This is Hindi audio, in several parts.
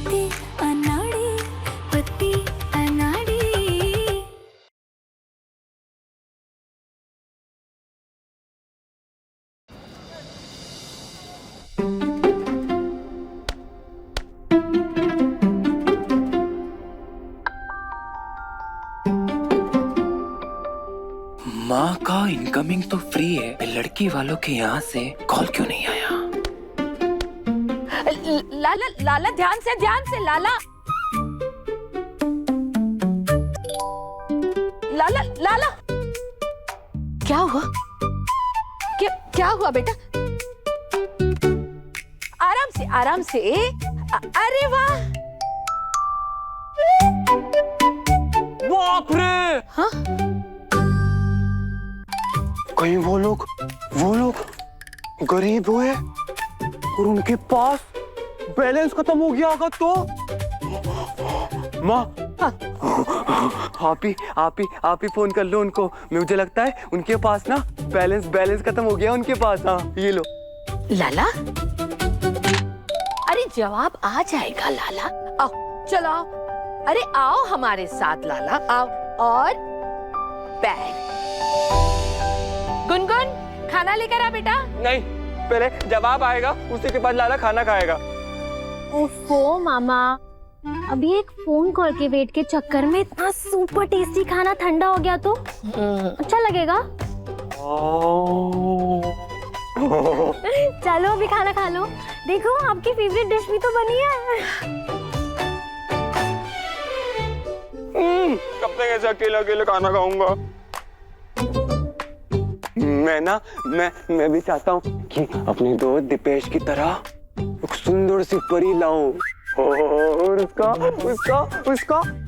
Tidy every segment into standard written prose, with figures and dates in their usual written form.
पत्ती अनाड़ी, पत्ती अनाड़ी। माँ का इनकमिंग तो फ्री है, लड़की वालों के यहाँ से कॉल क्यों नहीं आया? लाला लाला ध्यान से लाला लाला लाला क्या हुआ? क्या हुआ बेटा? आराम से अरे वाह! बाप रे! हाँ? कहीं वो लोग गरीब हुए और उनके पास बैलेंस खत्म हो गया होगा तो? माँ, आप ही फोन कर लो उनको। मुझे लगता है उनके पास ना बैलेंस खत्म हो गया उनके पास। हाँ, ये लो। लाला, अरे जवाब आ जाएगा लाला। आओ चलो आओ, अरे आओ हमारे साथ लाला, आओ। और बैग गुनगुन खाना लेकर आ बेटा। नहीं, पहले जवाब आएगा उसी के बाद लाला खाना खाएगा। ओफो मामा, अभी एक फोन कॉल के वेट के चक्कर में इतना सुपर टेस्टी खाना ठंडा हो गया तो अच्छा लगेगा? चलो अभी खाना खा लो, देखो आपकी फेवरेट डिश भी तो बनी है। कब तक ऐसे अकेले खाना खाऊंगा? मैं भी चाहता हूँ कि अपने दोस्त दीपेश की तरह एक सुंदर सी परी लाऊं और उसका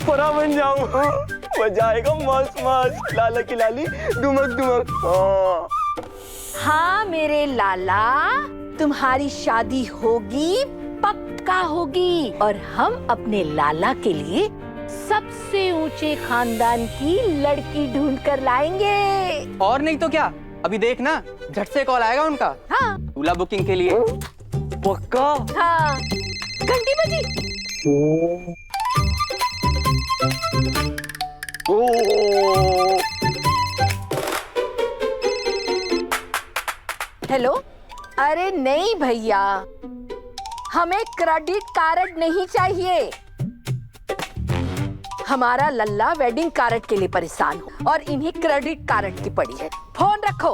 परा बन जाऊं। मजा आएगा, मस्त लाला की लाली दुमक। हाँ मेरे लाला, तुम्हारी शादी होगी, पक्का होगी, और हम अपने लाला के लिए सबसे ऊंचे खानदान की लड़की ढूंढ कर लाएंगे। और नहीं तो क्या, अभी देख ना, झट से कॉल आएगा उनका। हाँ दूल्हा बुकिंग के लिए। पक्का? हाँ, घंटी बजी। हेलो? अरे नहीं भैया, हमें क्रेडिट कार्ड नहीं चाहिए। हमारा लल्ला वेडिंग कार्ड के लिए परेशान हो और इन्हें क्रेडिट कार्ड की पड़ी है। फोन रखो।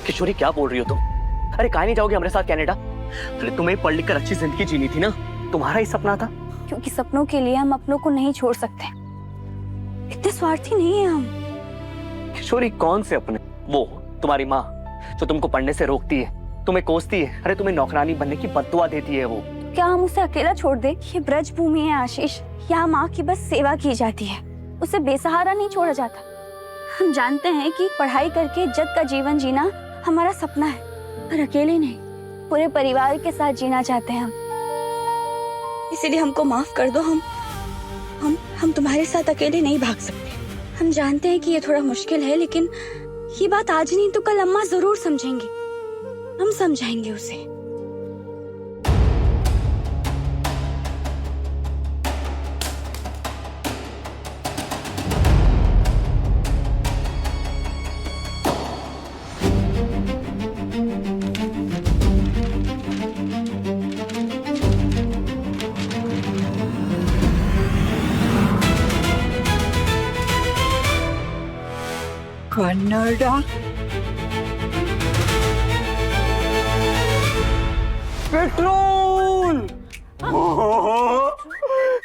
किशोरी क्या बोल रही हो तुम? अरे काहे नहीं जाओगे हमारे साथ कनाडा? अरे तुम्हें पढ़ लिख कर अच्छी जिंदगी जीनी थी ना, तुम्हारा ही सपना था। क्योंकि सपनों के लिए हम अपनों को नहीं छोड़ सकते, इतने स्वार्थी नहीं है हम। किशोरी कौन से अपने? वो तुम्हारी माँ जो तुमको पढ़ने से रोकती है, तुम्हें कोसती है, अरे तुम्हें नौकरानी बनने की बद्दुआ देती है वो। क्या हम उसे अकेला छोड़ दे? ये ब्रज भूमि है आशीष, यहाँ माँ की बस सेवा की जाती है, उसे बेसहारा नहीं छोड़ा जाता। हम जानते हैं कि पढ़ाई करके इज्जत का जीवन जीना हमारा सपना है, पर अकेले नहीं, पूरे परिवार के साथ जीना चाहते हैं हम। इसीलिए हमको माफ कर दो। हम तुम्हारे साथ अकेले नहीं भाग सकते। हम जानते हैं कि ये थोड़ा मुश्किल है, लेकिन ये बात आज नहीं तो कल अम्मा जरूर समझेंगी। हम समझाएंगे उसे। कनाडा? पेट्रोल!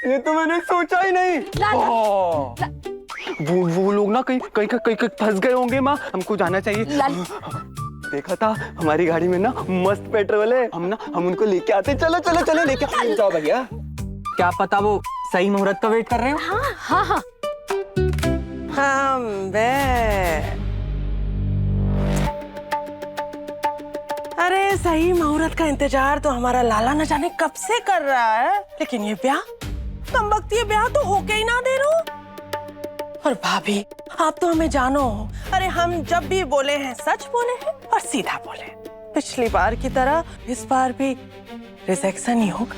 ये तो मैंने सोचा ही नहीं। वो लोग ना कहीं फंस गए होंगे माँ, हमको जाना चाहिए। देखा था हमारी गाड़ी में ना मस्त पेट्रोल है, हम उनको लेके आते। चलो लेके जाओ भैया। क्या पता वो सही मुहूर्त का वेट कर रहे हो। हाँ अरे सही मुहूर्त का इंतजार तो हमारा लाला न जाने कब से कर रहा है, लेकिन ये ब्याह, कम वक्त ये ब्याह तो होके ही ना दे रहा। और भाभी, आप तो हमें जानो, अरे हम जब भी बोले हैं सच बोले हैं और सीधा बोले। पिछली बार की तरह इस बार भी रिजेक्शन ही होगा।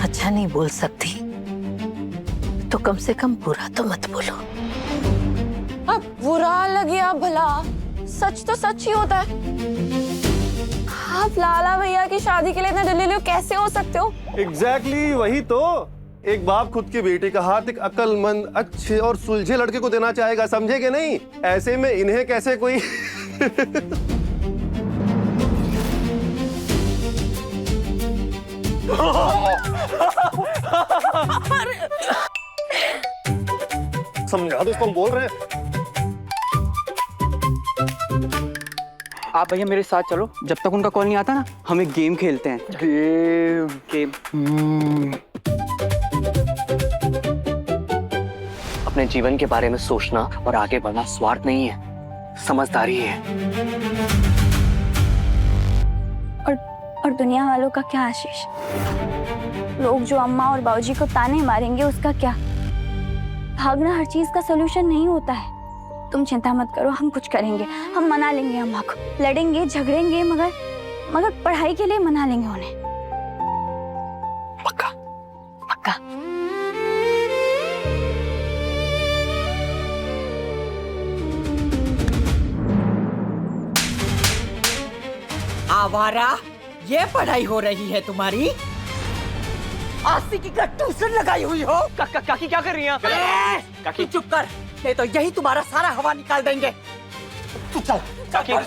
अच्छा नहीं बोल सकती तो कम से कम बुरा तो मत बोलो। अब बुरा लगे या भला, सच तो सच ही होता है। आप लाला भैया की शादी के लिए इतना डिलीवर कैसे हो सकते हो? एग्जैक्टली वही तो। एक बाप खुद की बेटी का हाथ एक अक्लमंद, अच्छे और सुलझे लड़के को देना चाहेगा, समझे कि नहीं? ऐसे में इन्हें कैसे कोई समझा दो इसको, हम बोल रहे हैं। आप भैया मेरे साथ चलो, जब तक उनका कॉल नहीं आता ना हम एक गेम खेलते हैं। गेम अपने जीवन के बारे में सोचना और आगे बढ़ना स्वार्थ नहीं है, समझदारी है। और दुनिया वालों का क्या आशीष? लोग जो अम्मा और बाबूजी को ताने मारेंगे उसका क्या? भागना हर चीज का सलूशन नहीं होता है। तुम चिंता मत करो, हम कुछ करेंगे। हम मना लेंगे अम्मा को, लड़ेंगे झगड़ेंगे, मगर पढ़ाई के लिए मना लेंगे उन्हें। पक्का? पक्का। आवारा, ये पढ़ाई हो रही है तुम्हारी? आशिकी का ट्यूशन लगाई हुई हो? काकी क्या कर रही हैं? काकी चुप कर, नहीं तो यही तुम्हारा सारा हवा निकाल देंगे। तू चल। काकी अम्मा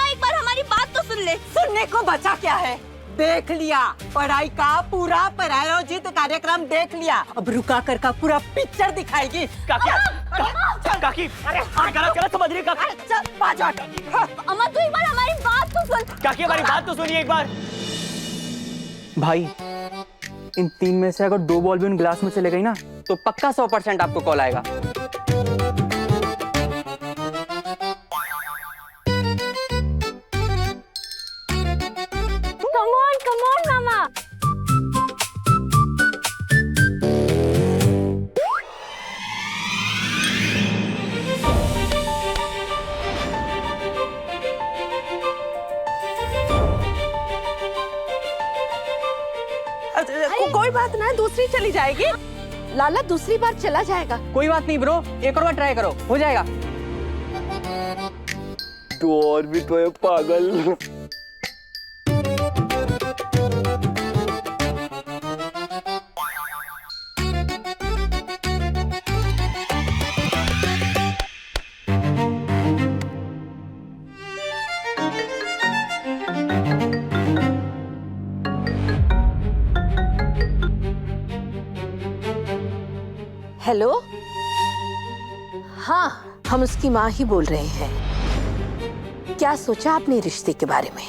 एक बार हमारी बात तो सुन ले। सुनने को बचा क्या है? देख लिया, पढ़ाई का पूरा प्रायोजित कार्यक्रम देख लिया। अब रुका कर का पूरा पिक्चर दिखाएगी। काकी गलत समझ रही है काकी। चल बाजा। अम्मा तू एक बार हमारी बात तो सुन। काकी हमारी बात तो सुनिए एक बार। भाई इन 3 में से अगर 2 बॉल भी उन ग्लास में चले गई ना तो पक्का 100% आपको कॉल आएगा। Come on, मामा। कोई बात ना, दूसरी चली जाएगी। लाला दूसरी बार चला जाएगा। कोई बात नहीं ब्रो, एक और बार ट्राई करो, हो जाएगा। तू और भी तो है पागल। हेलो, हाँ हम उसकी माँ ही बोल रहे हैं। क्या सोचा आपने रिश्ते के बारे में?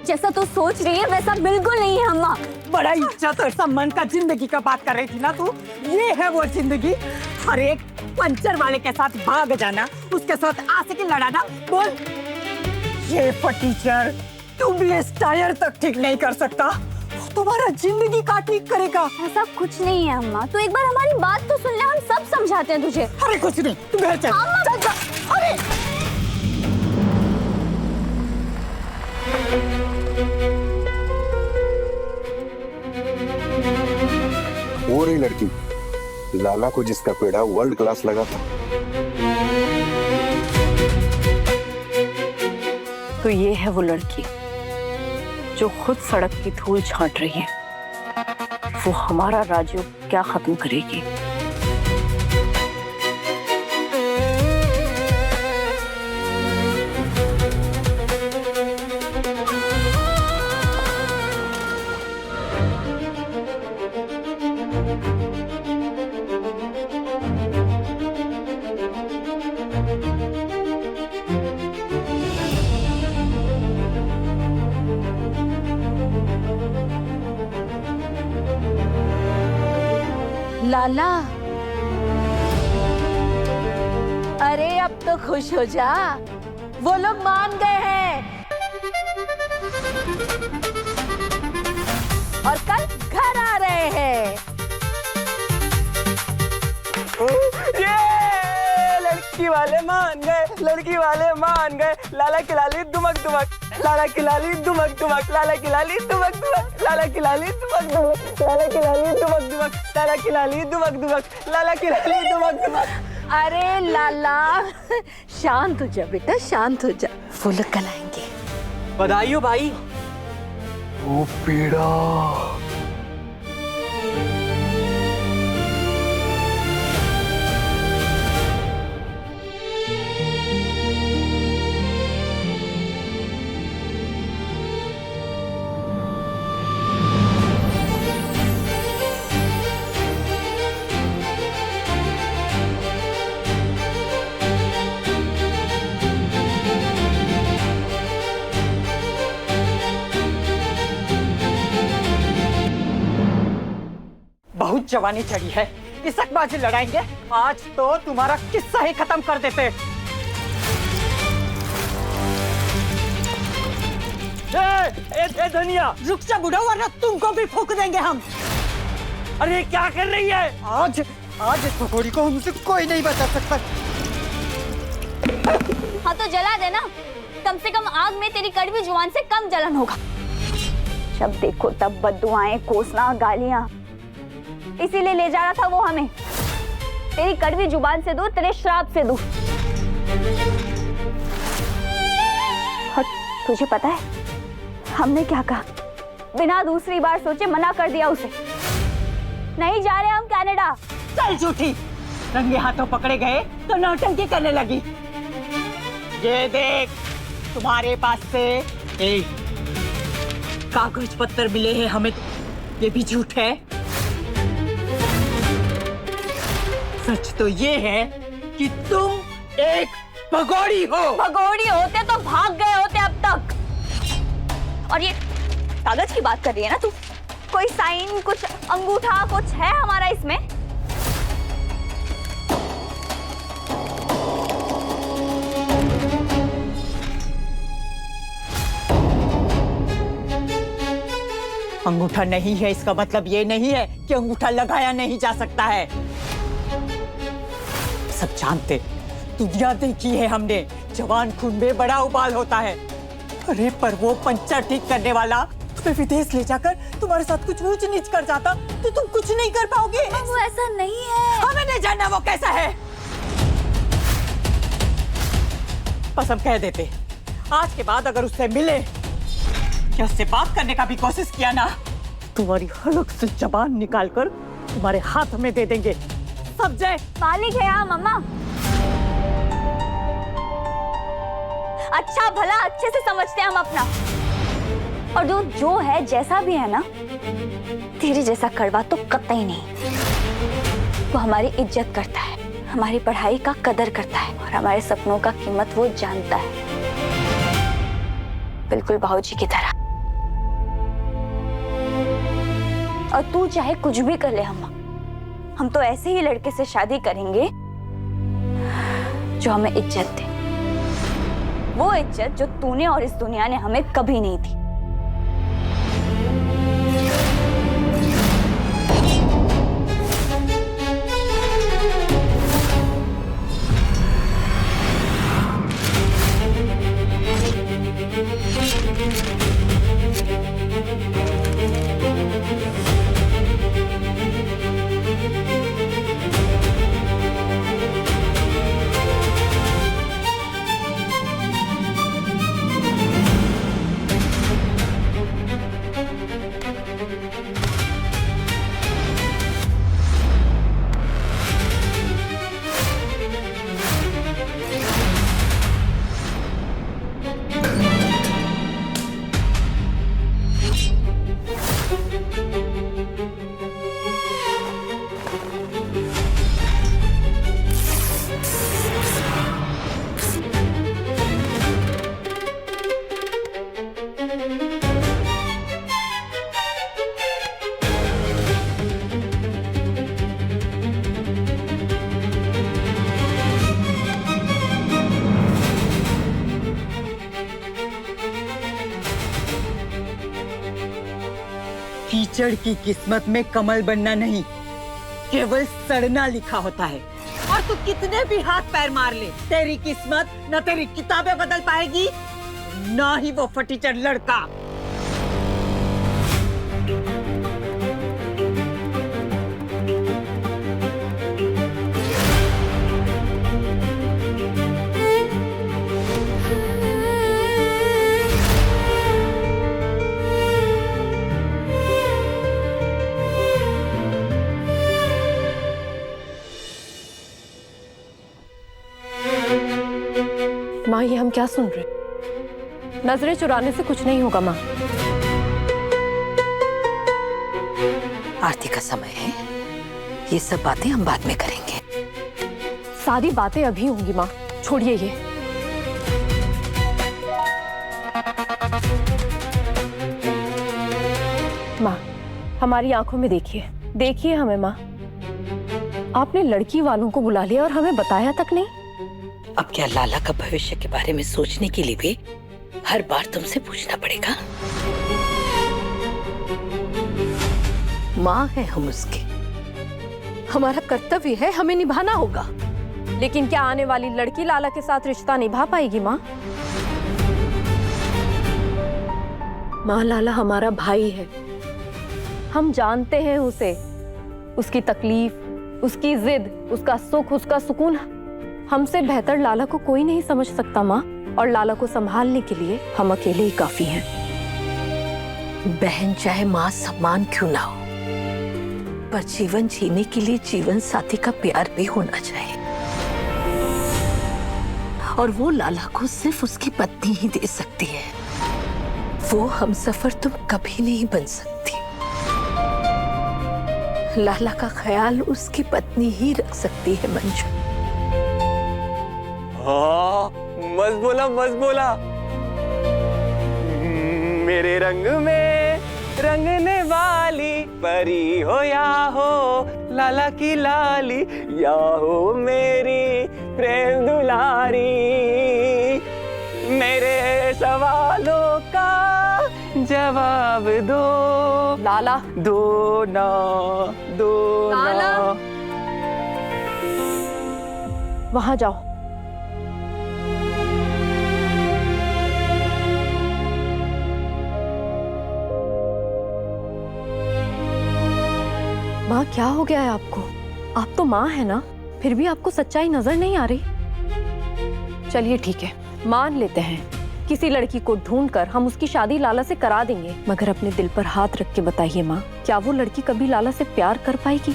जैसा तू सोच रही है वैसा बिल्कुल नहीं है अम्मा। बड़ा इज्जत और सम्मान का जिंदगी का बात कर रही थी ना तू? ये है वो जिंदगी? हर एक पंचर वाले के साथ भाग जाना, उसके साथ आशिकी लड़ाना। बोल, ये फटीचर ट्यूबलेस टायर तक ठीक नहीं कर सकता, तुम्हारा जिंदगी का ठीक करेगा। ऐसा कुछ नहीं है अम्मा, तू एक बार हमारी बात तो सुन ले, हम सब समझाते हैं तुझे। अरे कुछ नहीं, तू घर चल। चल चल। अरे वो रही लड़की, लाला को जिसका पेड़ा वर्ल्ड क्लास लगा था। तो ये है वो लड़की जो खुद सड़क की धूल छांट रही है। वो हमारा राजयोग क्या खत्म करेगी? लाला, अरे अब तो खुश हो जा, वो लोग मान गए हैं और कल घर आ रहे हैं। ये लड़की वाले मान गए, लड़की वाले मान गए। लाला की लाली दुमक दुमक, लाला की लाली दुमक दुमक, लाला की लाली दुमक दुमक, लाला की लाली दुमक दुमक, लाला की लाली दुमक दुमक, लाला की लाली दुमक दुमक, लाला की लाली दुमक दुमक। अरे लाला शांत हो जा बेटा, शांत हो जा, फूल कल आएंगे। बधाई हो भाई। ओ पीड़ा। बहुत जवानी चढ़ी है, इसकबाजी लड़ाएंगे। आज तो तुम्हारा किस्सा ही खत्म कर देते। ए धनिया, रुक जा बुढ़ा, वरना तुमको भी फूंक देंगे हम। अरे क्या कर रही है? आज इस पकौड़ी को हमसे कोई नहीं बचा सकता। हाँ तो जला देना, कम से कम आग में तेरी कड़वी जुबान से कम जलन होगा। जब देखो तब बद्दुआएं, कोसना, गालियां, इसीलिए ले जा रहा था वो हमें, तेरी कड़वी जुबान से दूर, तेरे श्राप से दूर। और तुझे पता है हमने क्या कहा? बिना दूसरी बार सोचे मना कर दिया उसे। नहीं जा रहे हम कनाडा। चल झूठी, रंगे हाथों पकड़े गए तो नौटंकी करने लगी। ये देख, तुम्हारे पास से कागज पत्तर मिले हैं हमें, ये भी झूठ है। सच तो ये है कि तुम एक भगोड़ी हो। भगोड़ी होते तो भाग गए होते अब तक। और ये कागज की बात कर रही है ना तू? कोई साइन, कुछ अंगूठा, कुछ है हमारा इसमें? अंगूठा नहीं है, इसका मतलब ये नहीं है कि अंगूठा लगाया नहीं जा सकता है। सब जानते, दुनिया देखी है हमने, जवान खून में बड़ा उबाल होता है। अरे पर वो पंचर ठीक करने वाला तुम्हें विदेश ले जाकर तुम्हारे साथ कुछ ऊंच नीच कर जाता तो तुम कुछ नहीं कर पाओगे। वो ऐसा नहीं है। हमें नहीं जानना वो कैसा है। बस हम कह देते, आज के बाद अगर उससे मिले या उससे बात करने का भी कोशिश किया ना, तुम्हारी हलक से जबान निकालकर तुम्हारे हाथ में दे देंगे। समझे? मालिक है यहाँ मम्मा। अच्छा भला अच्छे से समझते हैं हम अपना। और जो है जैसा भी है ना, तेरे जैसा कड़वा तो कतई नहीं। वो हमारी इज्जत करता है, हमारी पढ़ाई का कदर करता है और हमारे सपनों का कीमत वो जानता है, बिल्कुल बाबूजी की तरह। और तू चाहे कुछ भी कर ले अम्मा, हम तो ऐसे ही लड़के से शादी करेंगे जो हमें इज्जत दे, वो इज्जत जो तूने और इस दुनिया ने हमें कभी नहीं दी। कीचड़ की किस्मत में कमल बनना नहीं, केवल सड़ना लिखा होता है। और तू कितने भी हाथ पैर मार ले, तेरी किस्मत न तेरी किताबें बदल पाएगी, ना ही वो फटीचर लड़का। माँ, ये हम क्या सुन रहे? नजरें चुराने से कुछ नहीं होगा माँ। आरती का समय है, ये सब बातें हम बाद में करेंगे। सारी बातें अभी होंगी माँ, छोड़िए ये। माँ, हमारी आंखों में देखिए, देखिए हमें माँ। आपने लड़की वालों को बुला लिया और हमें बताया तक नहीं। अब क्या लाला का भविष्य के बारे में सोचने के लिए भी हर बार तुमसे पूछना पड़ेगा? माँ है हम उसके, हमारा कर्तव्य है, हमें निभाना होगा। लेकिन क्या आने वाली लड़की लाला के साथ रिश्ता निभा पाएगी माँ? माँ, लाला हमारा भाई है, हम जानते हैं उसे, उसकी तकलीफ, उसकी जिद, उसका सुख, उसका सुकून हमसे बेहतर लाला को कोई नहीं समझ सकता माँ। और लाला को संभालने के लिए हम अकेले ही काफी हैं। बहन चाहे माँ सम्मान क्यों ना हो, पर जीवन जीने के लिए जीवन साथी का प्यार भी होना चाहिए। और वो लाला को सिर्फ उसकी पत्नी ही दे सकती है। वो हमसफर तुम कभी नहीं बन सकती। लाला का ख्याल उसकी पत्नी ही रख सकती है मंजू। हाँ, मस्त बोला, मस्त बोला। मेरे रंग में रंगने वाली परी हो या हो लाला की लाली, या हो मेरी प्रेम दुलारी, मेरे सवालों का जवाब दो लाला। दो ना, दो लाला। ना। वहां जाओ। माँ, क्या हो गया है आपको? आप तो माँ है ना, फिर भी आपको सच्चाई नजर नहीं आ रही? चलिए ठीक है, मान लेते हैं किसी लड़की को ढूंढकर हम उसकी शादी लाला से करा देंगे। मगर अपने दिल पर हाथ रख के बताइए माँ, क्या वो लड़की कभी लाला से प्यार कर पाएगी?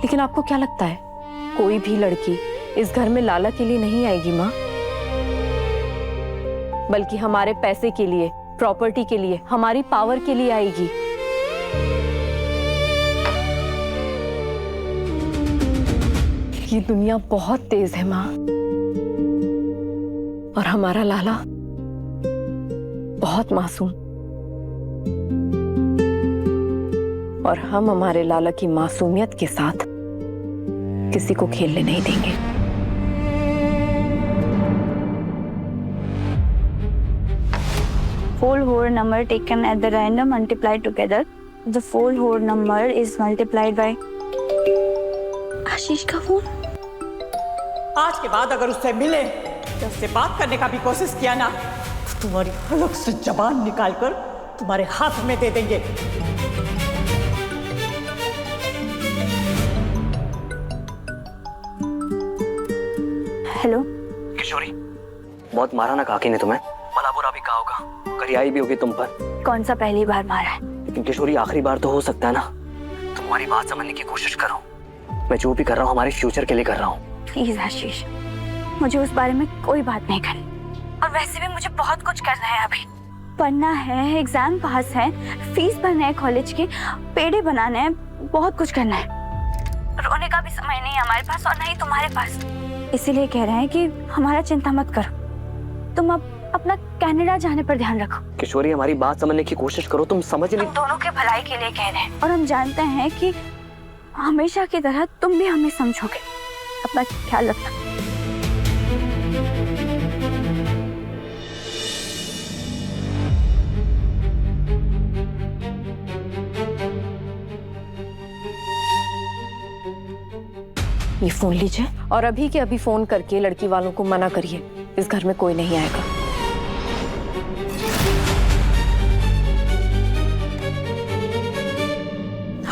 लेकिन आपको क्या लगता है, कोई भी लड़की इस घर में लाला के लिए नहीं आएगी माँ? बल्कि हमारे पैसे के लिए, प्रॉपर्टी के लिए, हमारी पावर के लिए आएगी। ये दुनिया बहुत तेज है माँ, और हमारा लाला बहुत मासूम। और हम हमारे लाला की मासूमियत के साथ किसी को खेलने नहीं देंगे। Four whole number taken at the random multiplied together. The four whole number is multiplied by आशीष का फोन। आज के बाद अगर उससे मिले तो उससे बात करने का भी कोशिश किया ना, तो तुम्हारी हलक से जबान निकालकर तुम्हारे हाथ में दे देंगे। हेलो किशोरी, बहुत मारा ना काकी ने तुम्हें? भला बुरा भी कहा होगा, करियाई भी होगी तुम पर। कौन सा पहली बार मारा है? लेकिन किशोरी, आखिरी बार तो हो सकता है ना। तुम्हारी बात समझने की कोशिश करो। मैं जो भी कर रहा हूँ हमारे फ्यूचर के लिए कर रहा हूँ। प्लीज आशीष, मुझे उस बारे में कोई बात नहीं करनी। और वैसे भी मुझे बहुत कुछ करना है अभी। पढ़ना है, एग्जाम पास है, फीस भरना है कॉलेज की, पेड़े बनाने हैं, बहुत कुछ करना है। रोने का भी समय नहीं है हमारे पास, और नहीं तुम्हारे पास। इसीलिए कह रहे हैं कि हमारा चिंता मत करो, तुम अब अपना कनाडा जाने पर ध्यान रखो। किशोरी, हमारी बात समझने की कोशिश करो, तुम समझ नहीं। हम दोनों के भलाई के लिए कह रहे हैं, और हम जानते हैं कि हमेशा की तरह तुम भी हमें समझोगे। अपना ख्याल रखना। ये फोन लीजिए और अभी के अभी फोन करके लड़की वालों को मना करिए, इस घर में कोई नहीं आएगा।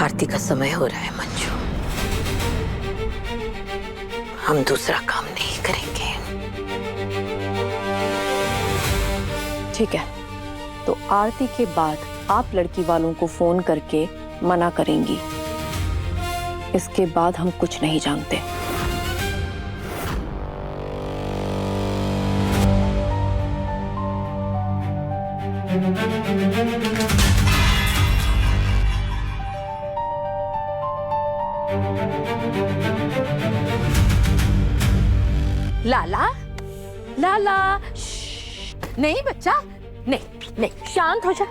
आरती का समय हो रहा है मंजू, हम दूसरा काम नहीं करेंगे। ठीक है, तो आरती के बाद आप लड़की वालों को फोन करके मना करेंगी, इसके बाद हम कुछ नहीं जानते। लाला, लाला, श्श्श, नहीं बच्चा, नहीं नहीं, शांत हो जा,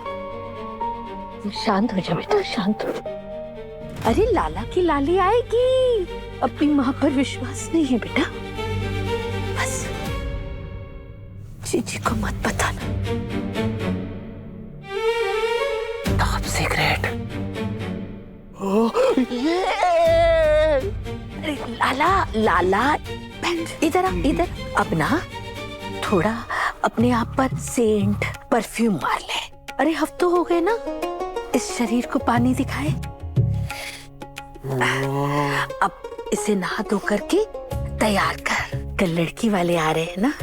शांत हो जा बेटा, शांत हो। अरे लाला की लाली आएगी, अपनी माँ पर विश्वास नहीं है बेटा, बस जीजी को मत बताना। Top secret. अरे लाला, लाला इधर आ, इधर। अब ना थोड़ा अपने आप पर सेंट परफ्यूम मार ले। अरे हफ्तों हो गए ना इस शरीर को पानी दिखाए। अब इसे नहा धो करके तैयार कर, कल लड़की वाले आ रहे हैं ना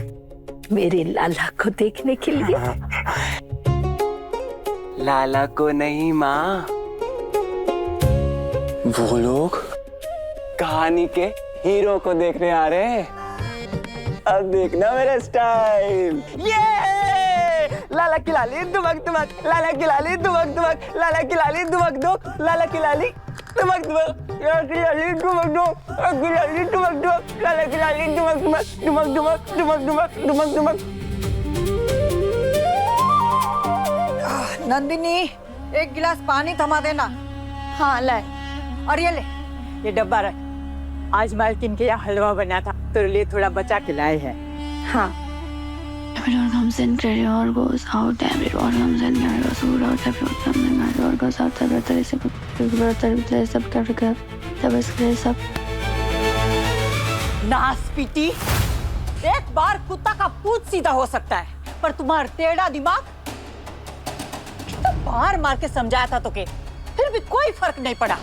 मेरे लाला को देखने के लिए। लाला को नहीं माँ, वो लोग कहानी के हीरो को देखने आ रहे हैं। अब देखना मेरा स्टाइल। ये लाला की लाली दुमक दुमक, लाला की लाली दुमक दुमक, लाला की लाली दुमक दुमक, लाला की लाली दुमक दुमक, लाला की लाली दुमक दुमक, लाला की लाली दुमक दुमक, लाला की लाली दुमक दुमक, दुमक दुमक, दुमक दुमक, दुमक दुमक। नंदिनी, एक गिलास पानी थमा देना। हाँ लाए, और ये ले, ये डब्बा रख। आज मालकिन के यहाँ हलवा बना था, तेरे लिए थोड़ा बचा के लाए हैं। हाँ। Everyone comes in, everyone goes out, everyone comes in, everyone goes out, everyone comes in, everyone goes out, सब नासपीटी, एक बार कुत्ता का पूंछ सीधा हो सकता है, पर तुम्हारा टेढ़ा दिमाग, तो मार मार के समझाया था तो के, फिर भी कोई फर्क नहीं पड़ा।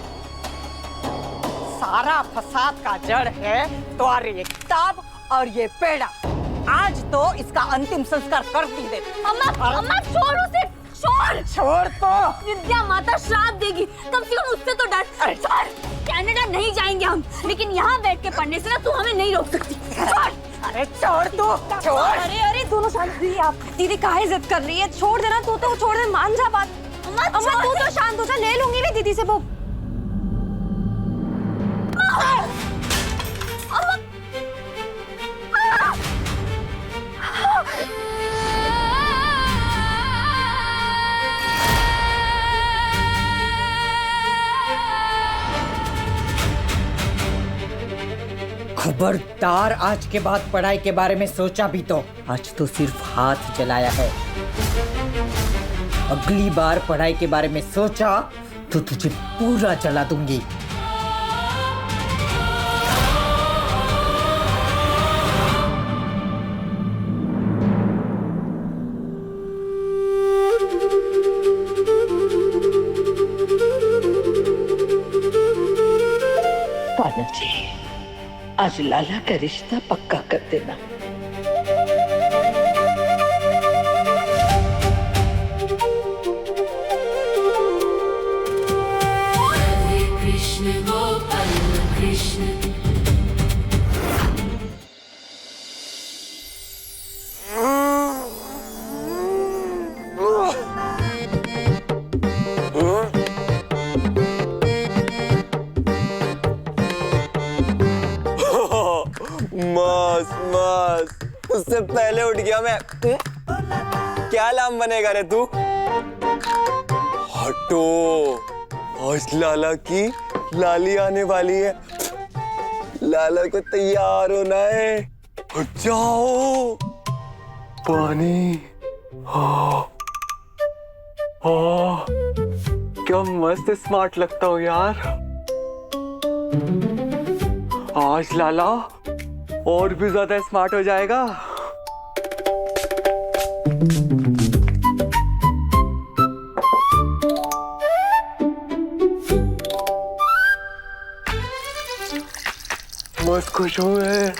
सारा फसाद का जड़ है तुम्हारी ये किताब और ये पेड़ा। आज तो इसका अंतिम संस्कार कर दी दे। अम्मा, अम्मा छोड़ उसे, छोड़। छोड़ तो। विद्या माता श्राप देगी, कम से कम उससे तो डर। छोड़। कनाडा नहीं जाएंगे हम, लेकिन यहाँ बैठ के पढ़ने से ना तू हमें नहीं रोक सकती। छोड़। अरे छोड़ तू, छोड़। अरे अरे दोनों शांत रहिए आप। दीदी काहे जिद कर रही है? छोड़ देना, तू तो छोड़ दे, मान जा बात। अम्मा तू तो शांत हो जा, ले लूंगी मैं दीदी से वो। खबरदार, आज के बाद पढ़ाई के बारे में सोचा भी तो। आज तो सिर्फ हाथ जलाया है, अगली बार पढ़ाई के बारे में सोचा तो तुझे पूरा जला दूंगी। जी, आज लाला का रिश्ता पक्का कर देना। कृष्ण गोपाल कृष्ण। मस्त मस्त, उससे पहले उठ गया मैं। क्या लाम बनेगा रे तू? हटो, आज लाला की लाली आने वाली है, लाला को तैयार होना है। हट जाओ। पानी। क्या मस्त स्मार्ट लगता हूँ यार। आज लाला और भी ज्यादा स्मार्ट हो जाएगा। मस्त खुश हुए।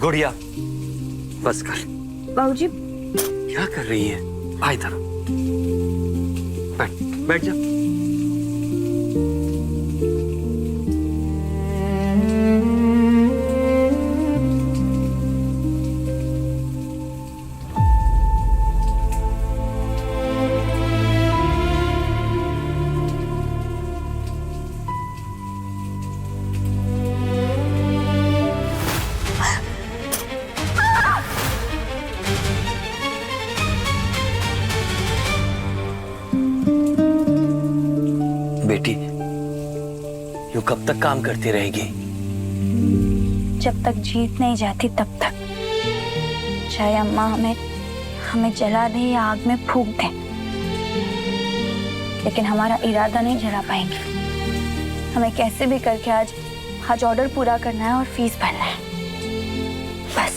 गुड़िया बस कर। बाबूजी क्या कर रही है? आ इधर बैठ, बैठ जा। बेटी यूं कब तक काम करती रहेगी? जब तक जीत नहीं जाती तब तक। चाहे अम्मा हमें जला दे या आग में फूंक दे, लेकिन हमारा इरादा नहीं जला पाएंगे। हमें कैसे भी करके आज ऑर्डर पूरा करना है और फीस भरना है, बस।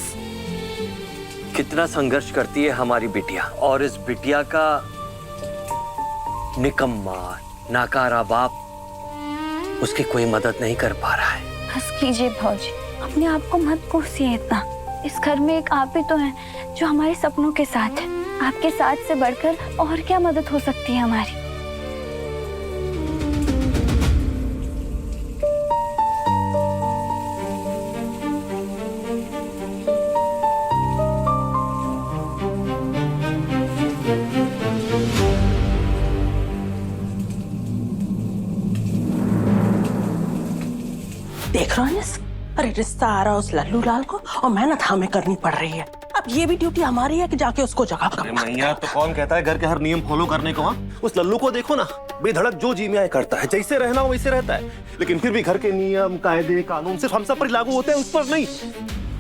कितना संघर्ष करती है हमारी बिटिया, और इस बिटिया का निकम्मा नाकारा बाप उसकी कोई मदद नहीं कर पा रहा है। बस कीजिए भौजी, अपने आप को मत कोसिए इतना। इस घर में एक आप ही तो हैं जो हमारे सपनों के साथ है। आपके साथ से बढ़कर और क्या मदद हो सकती है हमारी? देख रहा है, अरे रिश्ता आ रहा है उस लल्लू लाल को और मेहनत हमें करनी पड़ रही है। अब ये भी ड्यूटी हमारी है कि जाके उसको जगह करना। मैया तो कौन कहता है घर के हर नियम फॉलो करने को? उस लल्लू को देखो ना, बेधड़क जो जी में आए करता है, जैसे रहना वैसे रहता है, लेकिन फिर भी घर के नियम कायदे कानून सिर्फ हम सब पर लागू होते हैं, उस पर नहीं।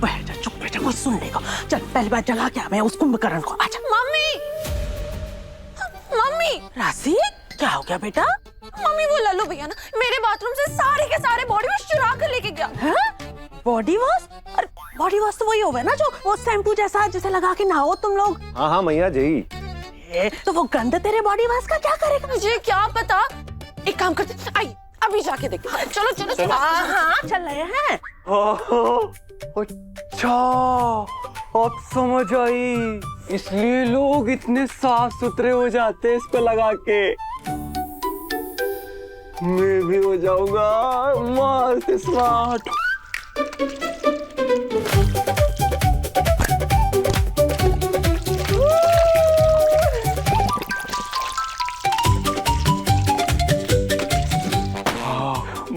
बैठ जा, चुप बैठ जा, कोई सुन लेगा। चल पहली बार जगा के मैं उस कुंभकर्ण को। आजा। मम्मी मम्मी राशि क्या हो गया बेटा? मम्मी वो लल्लू भैया ना मेरे बाथरूम से सारे के सारे बॉडी वॉश चुरा कर लेके गया। Body wash? अरे बॉडी वॉश तो वही होगा ना जो वो शैम्पू जैसा जिसे लगा के नहाओ तुम लोग। हाँ हाँ मैया जी। तो वो गंद तेरे बॉडी वॉश का क्या करेगा? मुझे क्या पता। एक काम करते, आई अभी जाके देखते। चलो चलो चलो। हाँ चल रहे हैं। अच्छा अब समझ आई, इसलिए लोग इतने साफ सुथरे हो जाते हैं इस पे लगा के। मैं भी हो जाऊंगा मस्त स्मार्ट।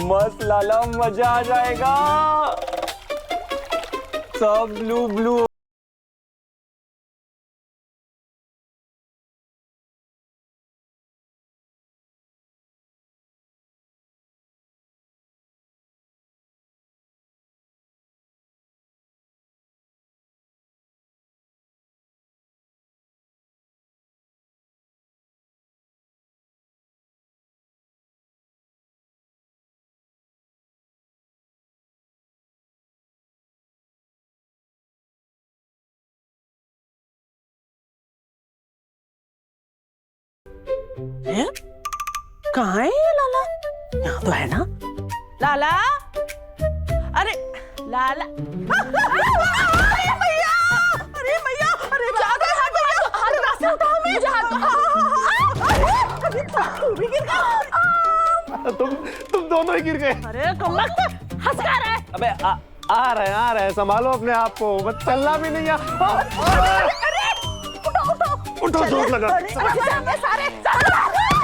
मस्त लाला, मजा आ जाएगा। सब ब्लू ब्लू। कहाँ है ये लाला? यहाँ तो है ना लाला। अरे लाला, अरे भैया, अरे भैया, अरे रास्ते उठाओ, मुझे तू भी गिर गया। तुम दोनों ही गिर गए। अरे कमबख्त, हंस क्या रहा है? अबे आ रहे हैं, संभालो अपने आप को, बस चलना भी नहीं है। अरे उठो उठो उठो, चोट लगा। सारे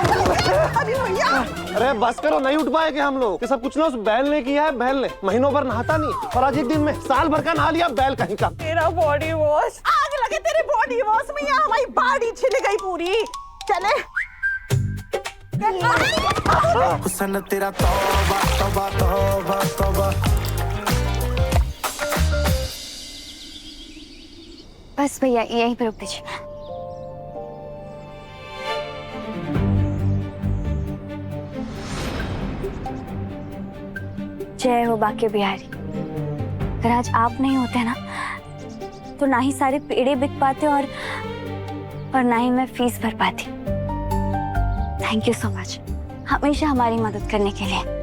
अरे भैया अरे बस करो, नहीं उठ पाएंगे हम लोग। ये सब कुछ ना उस बैल ने किया है। बैल ने महीनों भर नहाता नहीं और आज एक दिन में साल भर का नहा लिया बैल कहीं का। तेरा बॉडी वॉश, आग लगे तेरे बॉडी वॉश में, यहाँ हमारी बॉडी छिल गई पूरी। चले हुस्न तेरा तौबा तौबा तौबा तौबा। बस भैया यहीं पर रुक दीजिए। जय हो बाके बिहारी। अगर आज आप नहीं होते ना तो ना ही सारे पेड़े बिक पाते और ना ही मैं फीस भर पाती। थैंक यू सो मच हमेशा हमारी मदद करने के लिए।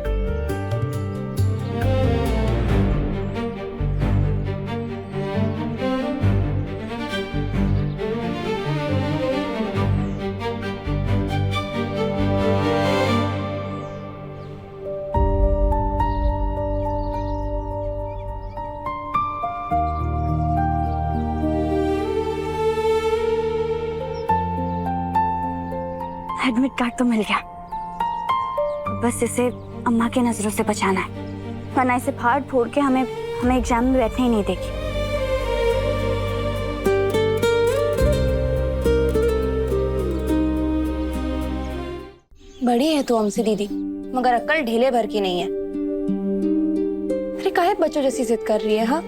एडमिट कार्ड तो मिल गया, बस इसे अम्मा के नजरों से बचाना है, वरना इसे फाड़ फोड़ के हमें एग्जाम में बैठने ही नहीं देगी। बड़ी है तो हमसे दीदी, मगर अक्ल ढीले भर की नहीं है। अरे काहे बच्चों जैसी जिद कर रही है? हाँ,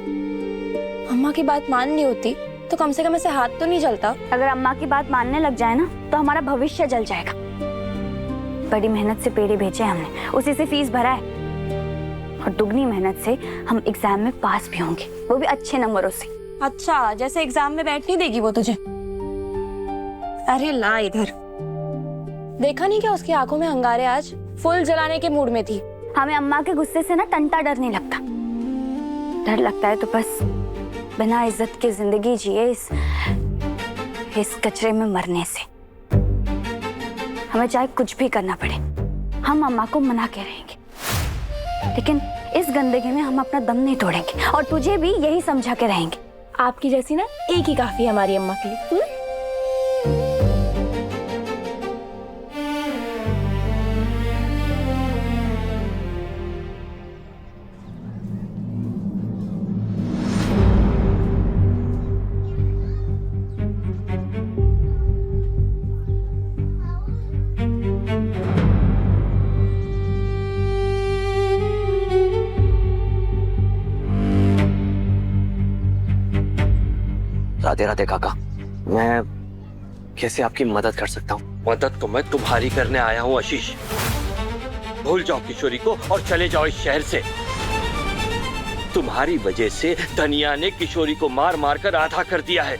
अम्मा की बात माननी होती तो कम से कम ऐसे हाथ तो नहीं जलता। अगर अम्मा की बात मानने लग जाए ना तो हमारा भविष्य जल जाएगा। बड़ी मेहनत से पेड़े भेजे हमने, उसी से फीस भरा है और दुगनी मेहनत से हम एग्जाम में पास भी होंगे, वो भी अच्छे नंबरों से। अच्छा, जैसे एग्जाम में बैठ नहीं देगी वो तुझे। अरे ला इधर, देखा नहीं क्या उसकी आंखों में अंगारे? आज फुल जलाने के मूड में थी। हमें अम्मा के गुस्से से ना टंटा डर नहीं लगता। डर लगता है तो बस बिना इज्जत की जिंदगी जिए इस कचरे में मरने से। हमें चाहे कुछ भी करना पड़े, हम अम्मा को मना के रहेंगे, लेकिन इस गंदगी में हम अपना दम नहीं तोड़ेंगे और तुझे भी यही समझा के रहेंगे। आपकी जैसी ना एक ही काफी है हमारी अम्मा के लिए। राधे राधे काका, मैं कैसे आपकी मदद कर सकता हूँ? मदद तो मैं तुम्हारी करने आया हूँ आशीष। भूल जाओ किशोरी को और चले जाओ इस शहर से। तुम्हारी वजह से धनिया ने किशोरी को मार मार कर आधा कर दिया है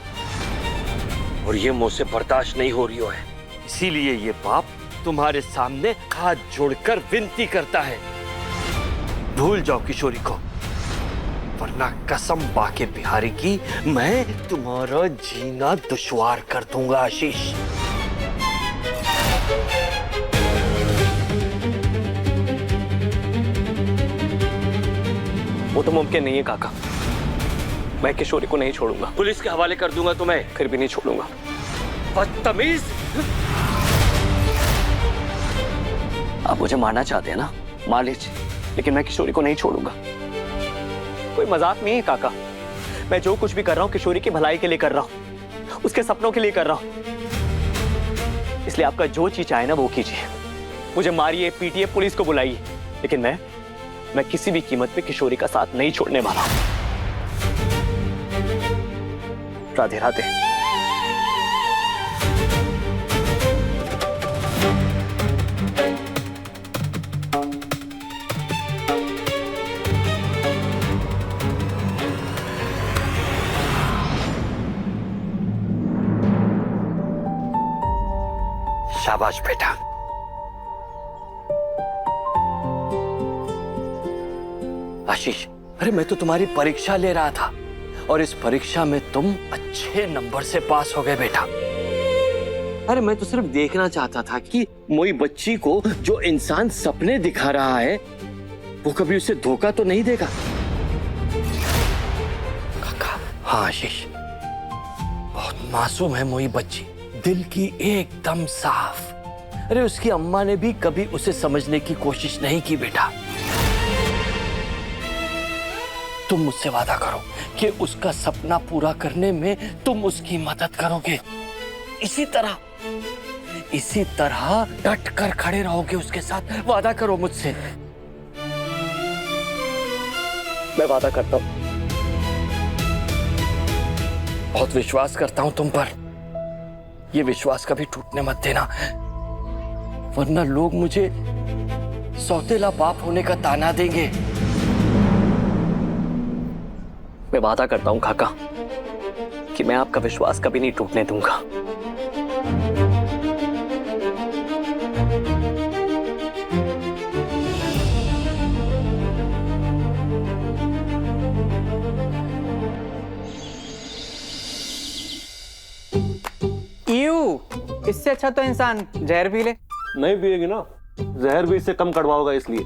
और ये मुझसे बर्दाश्त नहीं हो रही है। इसीलिए ये बाप तुम्हारे सामने हाथ जोड़कर विनती करता है, भूल जाओ किशोरी को, वरना कसम बाके बिहारी की मैं तुम्हारा जीना दुश्वार कर दूंगा आशीष। वो तो मुमकिन नहीं है काका, मैं किशोरी को नहीं छोड़ूंगा। पुलिस के हवाले कर दूंगा तुम्हें। फिर भी नहीं छोड़ूंगा। बदतमीज! आप मुझे मारना चाहते हैं ना, मार लीजिए, लेकिन मैं किशोरी को नहीं छोड़ूंगा। कोई मजाक नहीं है काका, मैं जो कुछ भी कर रहा हूँ किशोरी की भलाई के लिए कर रहा हूँ, उसके सपनों के लिए कर रहा हूँ। इसलिए आपका जो चीज चाहे ना वो कीजिए, मुझे मारिए, पीटिए, पुलिस को बुलाइए, लेकिन मैं किसी भी कीमत पे किशोरी का साथ नहीं छोड़ने वाला हूँ। राधे राधे। शाबाश बेटा। आशीष, अरे मैं तो तुम्हारी परीक्षा ले रहा था और इस परीक्षा में तुम अच्छे नंबर से पास हो गए बेटा। अरे मैं तो सिर्फ देखना चाहता था कि मोई बच्ची को जो इंसान सपने दिखा रहा है वो कभी उसे धोखा तो नहीं देगा। काका, हाँ आशीष, बहुत मासूम है मोई बच्ची, दिल की एकदम साफ, अरे उसकी अम्मा ने भी कभी उसे समझने की कोशिश नहीं की बेटा। तुम मुझसे वादा करो कि उसका सपना पूरा करने में तुम उसकी मदद करोगे। इसी तरह डट कर खड़े रहोगे उसके साथ। वादा करो मुझसे। मैं वादा करता हूं। बहुत विश्वास करता हूं तुम पर। ये विश्वास कभी टूटने मत देना, वरना लोग मुझे सौतेला बाप होने का ताना देंगे। मैं वादा करता हूं काका कि मैं आपका विश्वास कभी नहीं टूटने दूंगा। इससे अच्छा तो इंसान जहर पी ले। नहीं पिएगी ना, जहर भी इससे कम कड़वा होगा इसलिए।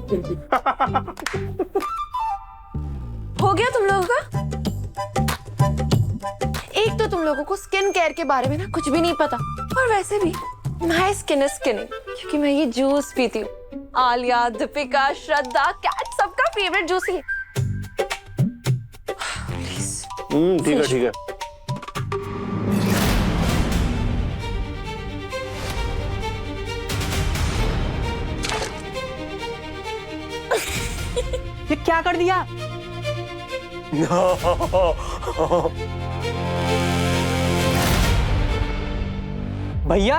हो गया तुम लोगों का? एक तो तुम लोगों को स्किन केयर के बारे में ना कुछ भी नहीं पता, और वैसे भी माय स्किन इज स्किनिंग, क्योंकि मैं ये जूस पीती हूँ। आलिया, दीपिका, श्रद्धा, कैट सबका फेवरेट जूस ही। ठीक है ठीक है। ये क्या कर दिया? भैया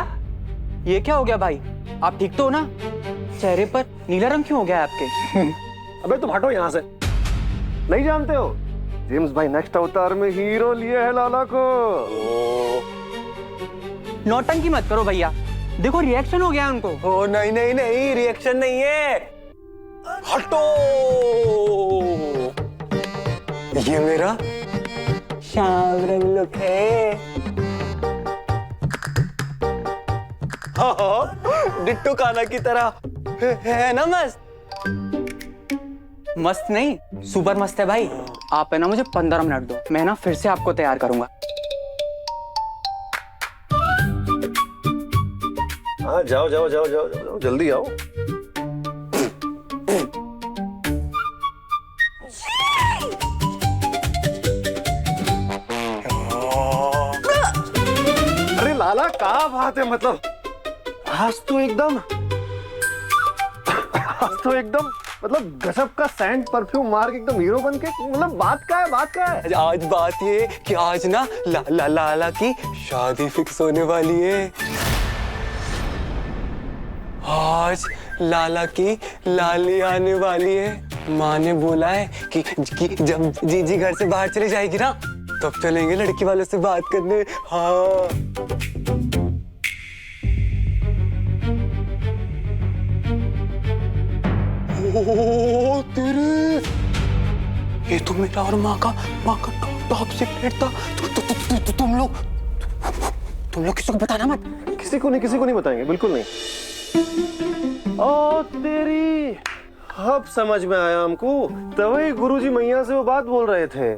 ये क्या हो गया भाई? आप ठीक तो हो ना? चेहरे पर नीला रंग क्यों हो गया आपके? अबे तुम हटो यहाँ से। नहीं जानते हो जेम्स भाई नेक्स्ट अवतार में हीरो लिए है लाला को। नौटंकी मत करो भैया, देखो रिएक्शन हो गया उनको। ओ नहीं नहीं नहीं, रिएक्शन नहीं है। हटो, ये मेरा श्याम रंग लुक है। हाँ, डिट्टो काना की तरह है ना मस्त? मस्त नहीं, सुपर मस्त है भाई। आप है ना मुझे 15 मिनट दो, मैं ना फिर से आपको तैयार करूंगा। हाँ जाओ जाओ जाओ जाओ जाओ, जल्दी आओ। अरे लाला क्या बात है, मतलब आज तो एकदम मतलब गजब का सेंट परफ्यूम मार के एकदम हीरो बन के, मतलब बात क्या है? आज बात ये कि आज ना लाला की शादी फिक्स होने वाली है। आज लाला की लाली आने वाली है। माँ ने बोला है कि जब जीजी घर से बाहर चले जाएगी ना, तब चलेंगे लड़की वालों से बात करने। हाँ ओ तेरे, ये तो मेरा और माँ का टॉप सीक्रेट था। तुम लोग किसी को बताना मत। किसी को नहीं बताएंगे, बिल्कुल नहीं। ओ तेरी, अब समझ में आया हमको। तभी गुरुजी मैया से वो बात बोल रहे थे।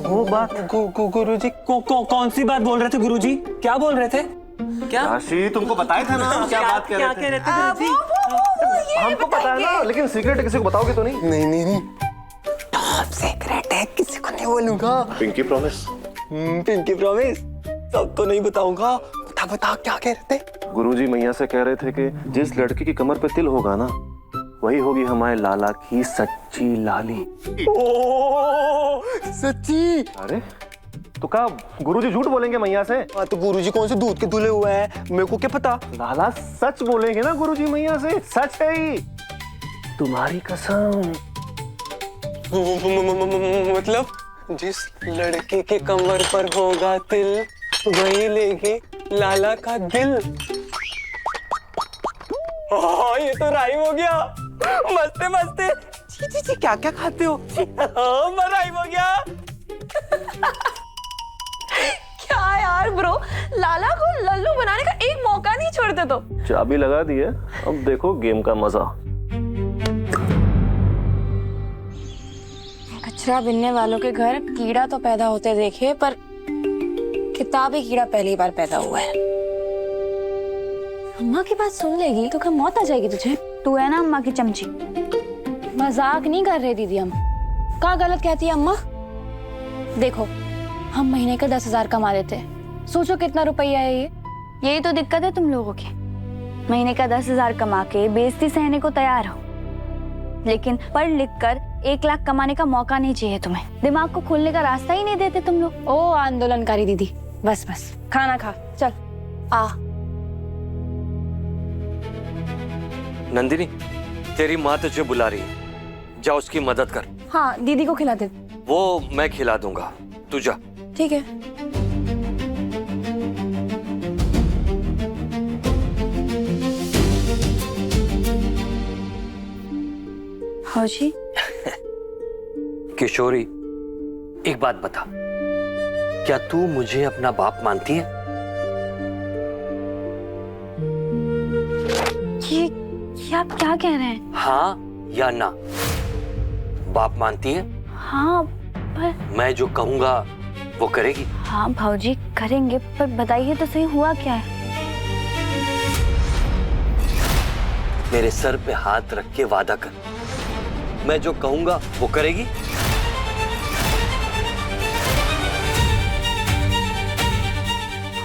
वो बात गुरुजी कौन सी बात बोल रहे थे? गुरुजी क्या बोल रहे थे? क्या राशि तुमको बताया था ना क्या बात कर रहे थे गुरुजी? हमको पता है ना, लेकिन सीक्रेट किसी को बताओगे तो नहीं? नहीं टॉप सीक्रेट है, किसी को नहीं बोलूंगा। Pinky promise? पिंकी प्रॉमिस सबको नहीं बताऊंगा। बता क्या कह रहे थे? गुरुजी मैया से कह रहे थे कि जिस लड़की की कमर पे तिल होगा ना, वही होगी हमारे लाला की सच्ची लाली। ओ सच्ची? अरे तो क्या गुरुजी झूठ बोलेंगे मैया से? हाँ तो गुरुजी कौन से दूध के दूल्हे हुए हैं, मेरे को क्या पता। लाला सच बोलेंगे ना गुरुजी मैया से, सच है ही, तुम्हारी कसम। मतलब जिस लड़की के कमर पर होगा तिल, वही लेगी लाला का दिल। ये तो राइम हो गया। मस्त है। जी क्या खाते हो? राइम हो गया। क्या यार ब्रो, लाला को लल्लू बनाने का एक मौका नहीं छोड़ते तो। चाबी लगा दी है, अब देखो गेम का मजा। कचरा बिनने वालों के घर कीड़ा तो पैदा होते देखे, पर किताबी कीड़ा पहली बार पैदा हुआ है। अम्मा की बात सुन लेगी तो क्या मौत आ जाएगी तुझे? तू है ना अम्मा की चमची। मजाक नहीं कर रहे दीदी हम। क्या गलत कहती है अम्मा? देखो हम महीने का 10,000 कमा लेते हैं, सोचो कितना रुपया है ये। यही तो दिक्कत है तुम लोगों की। महीने का 10,000 कमा के बेइज्जती सहने को तैयार हो, लेकिन पढ़ लिख कर 1 लाख कमाने का मौका नहीं चाहिए तुम्हें। दिमाग को खोलने का रास्ता ही नहीं देते तुम लोग। ओ आंदोलनकारी दीदी, बस बस खाना खा, चल आ। नंदिनी, तेरी माँ तुझे बुला रही है, जा उसकी मदद कर। हाँ दीदी को खिला दे। वो मैं खिला दूंगा, तू जा। ठीक है। फौजी, किशोरी, एक बात बता, क्या तू मुझे अपना बाप मानती है? ये आप क्या कह रहे हैं? हाँ या ना? बाप मानती है? हाँ पर मैं जो कहूंगा वो करेगी? हाँ भाऊजी करेंगे, पर बताइए तो सही हुआ क्या है? मेरे सर पे हाथ रख के वादा कर, मैं जो कहूंगा वो करेगी?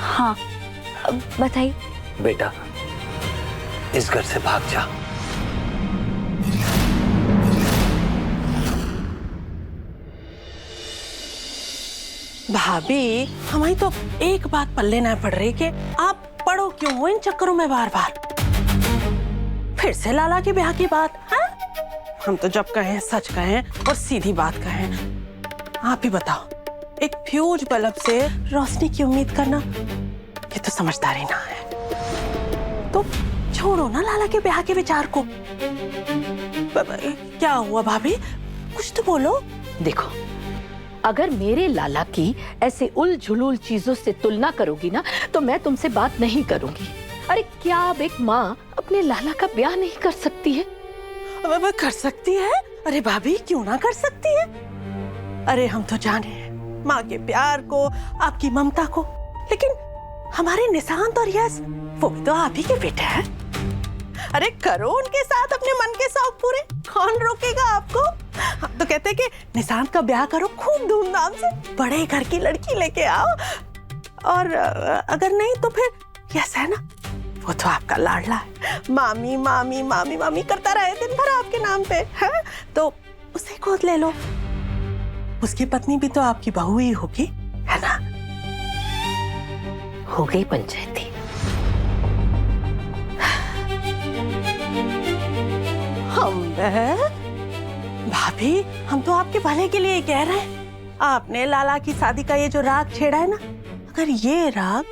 हाँ अब बताइए। बेटा, इस घर से भाग जा। भाभी, हमारी तो एक बात पल्ले ना पड़ रही कि आप पढ़ो क्यों हो इन चक्करों में बार बार। फिर से लाला के ब्याह की बात है? हम तो जब कहें सच कहें और सीधी बात कहें। आप ही बताओ, एक फ्यूज बल्ब से रोशनी की उम्मीद करना ये तो समझदारी ना है। तो छोड़ो ना लाला के ब्याह के विचार को। क्या हुआ भाभी, कुछ तो बोलो। देखो, अगर मेरे लाला की ऐसे उल-झुलूल चीजों से तुलना करोगी ना तो मैं तुमसे बात नहीं करूंगी। अरे क्या अब एक माँ अपने लाला का ब्याह नहीं कर सकती है? कर सकती है। अरे भाभी क्यों ना कर सकती है? अरे हम तो जाने हैं माँ के प्यार को, आपकी ममता को, लेकिन हमारे निशांत और यश वो भी तो आप ही के बेटे हैं। अरे करो उनके साथ अपने मन के शौक पूरे, कौन रोकेगा आपको? हम तो कहते हैं कि निशांत का ब्याह करो खूब धूमधाम से, बड़े घर की लड़की लेके आओ, और अगर नहीं तो फिर यश है ना, वो तो आपका लाडला है, मामी मामी मामी मामी करता रहे दिन भर आपके नाम पे, है? तो उसे गोद ले लो। उसकी पत्नी भी तो आपकी बहू ही होगी, है ना? हो गई पंचायती। भाभी, हम तो आपके भले के लिए कह रहे हैं। आपने लाला की शादी का ये जो राग छेड़ा है ना, अगर ये राग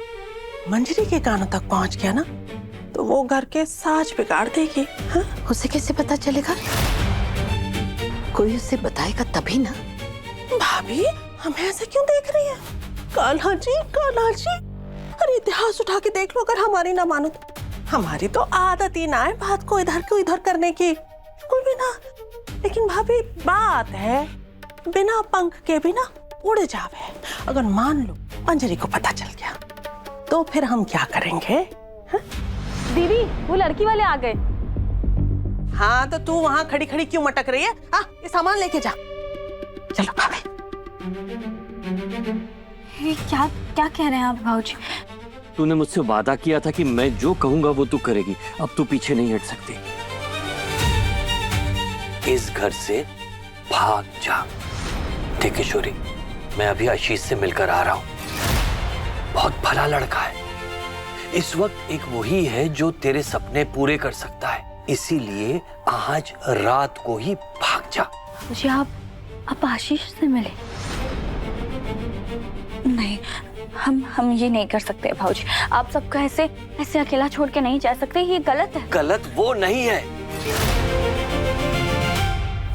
मंजरी के कानों तक पहुंच गया ना तो वो घर के साज बिगाड़ देगी। हाँ? उसे कैसे पता चलेगा? कोई उसे बताएगा तभी ना। भाभी, हमें ऐसे क्यों देख रही है? कान्हा जी, कान्हा जी, अरे इतिहास उठा के देख लो, अगर हमारी ना मानो तो। हमारी तो आदत ही ना है बात को इधर को इधर करने की, बिल्कुल भी ना। लेकिन भाभी, बात है बिना पंख के भी ना उड़ जावे। अगर मान लो अंजलि को पता चल गया तो फिर हम क्या करेंगे? हा? दीदी, वो लड़की वाले आ गए। हाँ तो तू वहाँ खड़ी खड़ी क्यों मटक रही है? हाँ, ये सामान लेके जा। चलो भाभी। ये क्या क्या कह रहे हैं आप भाऊजी? तूने मुझसे वादा किया था कि मैं जो कहूंगा वो तू करेगी, अब तू पीछे नहीं हट सकती। इस घर से भाग जा। ठीक किशोरी, मैं अभी आशीष से मिलकर आ रहा हूँ, बहुत भला लड़का है। इस वक्त एक वही है जो तेरे सपने पूरे कर सकता है, इसीलिए आज रात को ही भाग जा। मुझे आप आशीष से मिले? नहीं, हम ये नहीं कर सकते भाऊजी। आप सबका ऐसे ऐसे अकेला छोड़ के नहीं जा सकते, ये गलत है। गलत वो नहीं है,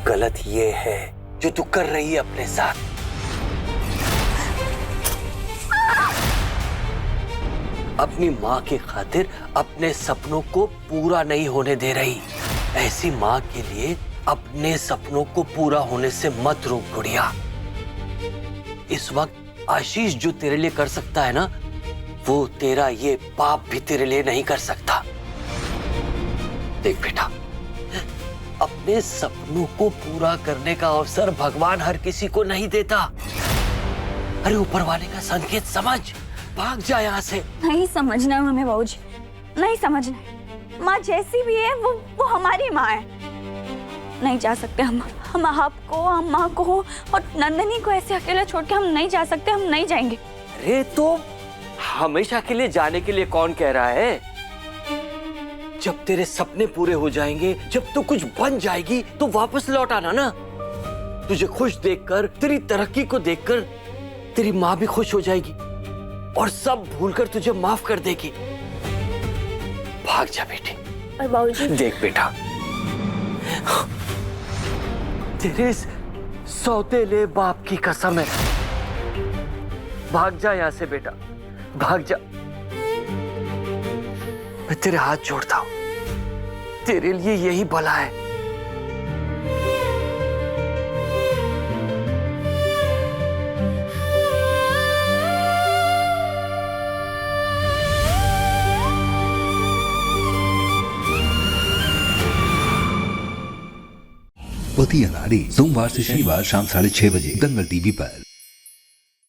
गलत ये है जो तू कर रही है अपने साथ। अपनी माँ की खातिर अपने सपनों को पूरा नहीं होने दे रही। ऐसी माँ के लिए अपने सपनों को पूरा होने से मत रोक गुड़िया। इस वक्त आशीष जो तेरे लिए कर सकता है ना, वो तेरा ये बाप भी तेरे लिए नहीं कर सकता। देख बेटा, अपने सपनों को पूरा करने का अवसर भगवान हर किसी को नहीं देता। अरे ऊपर वाले का संकेत समझ, भाग जा यहाँ से। नहीं समझना हमें बाबूजी, नहीं समझना। माँ जैसी भी है वो हमारी माँ है। नहीं जा सकते हम आपको, अम्मा को और नंदनी को ऐसे अकेला छोड़ के हम नहीं जा सकते, हम नहीं जाएंगे। अरे तो हमेशा के लिए जाने के लिए कौन कह रहा है? जब तेरे सपने पूरे हो जाएंगे, जब तू कुछ बन जाएगी तो वापस लौट आना ना। तुझे खुश देखकर, तेरी तरक्की को देखकर तेरी माँ भी खुश हो जाएगी और सब भूलकर तुझे माफ कर देगी। भाग जा बेटी। और बाबूजी देख बेटा, तेरे इस सौतेले बाप की कसम है, भाग जा यहाँ से बेटा, भाग जा। मैं तेरे हाथ जोड़ता हूं, तेरे लिए यही भला है। पति अनाड़ी सोमवार से शनिवार शाम 6:30 बजे दंगल टीवी पर।